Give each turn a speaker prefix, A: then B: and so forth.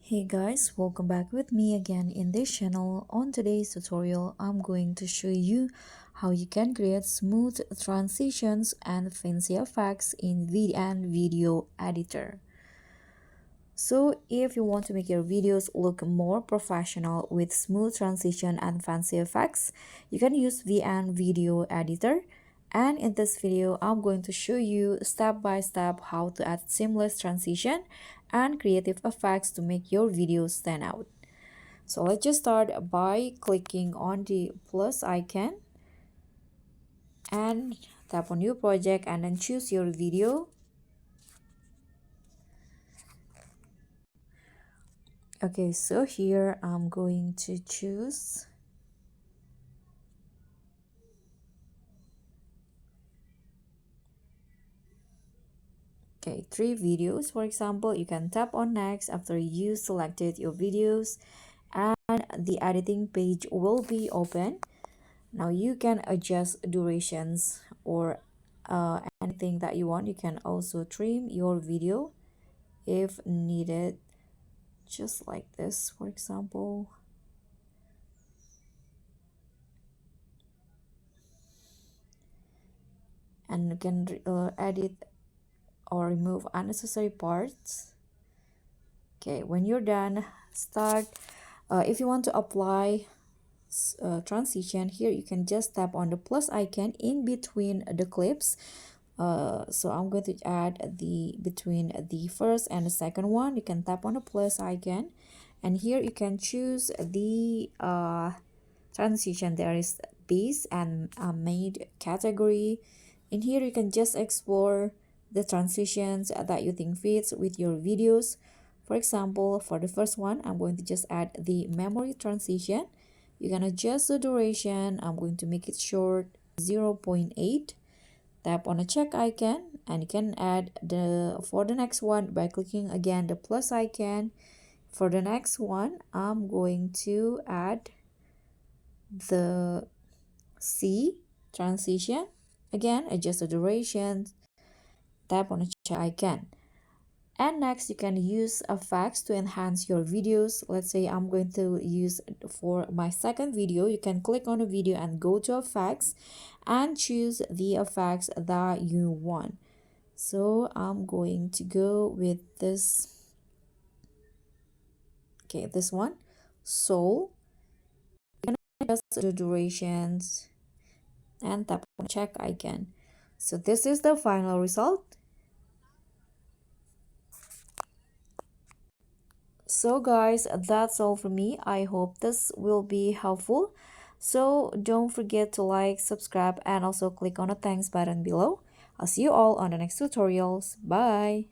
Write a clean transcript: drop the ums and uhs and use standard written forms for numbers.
A: Hey guys, welcome back with me again in this channel. On today's tutorial, I'm going to show you how you can create smooth transitions and fancy effects in VN Video Editor. So if you want to make your videos look more professional with smooth transition and fancy effects, you can use VN Video Editor. And in this video, I'm going to show you step by step how to add seamless transition and creative effects to make your videos stand out. So let's just start by clicking on the plus icon and tap on new project and then choose your video. Okay, so here I'm going to choose three videos. For example, you can tap on next after you selected your videos and the editing page will be open. Now you can adjust durations or anything that you want. You can also trim your video if needed, just like this, for example. And you can edit or remove unnecessary parts. Okay, when you're done, start. If you want to apply transition, here you can just tap on the plus icon in between the clips. So I'm going to add the between the first and the second one. You can tap on the plus icon, and here you can choose the transition. There is base and made category. In here you can just explore the transitions that you think fits with your videos. For example, for the first one, I'm going to just add the memory transition. You can adjust the duration. I'm going to make it short, 0.8. Tap on a check icon and you can add for the next one by clicking again the plus icon. For the next one, I'm going to add the C transition. Again, adjust the duration. Tap on a check icon. And next, you can use effects to enhance your videos. Let's say I'm going to use for my second video. You can click on a video and go to effects and choose the effects that you want. So I'm going to go with this. Okay, this one, soul. You can adjust the durations and tap on check icon. So this is the final result. So guys, that's all for me. I hope this will be helpful. So don't forget to like, subscribe, and also click on the thanks button below. I'll see you all on the next tutorials. Bye.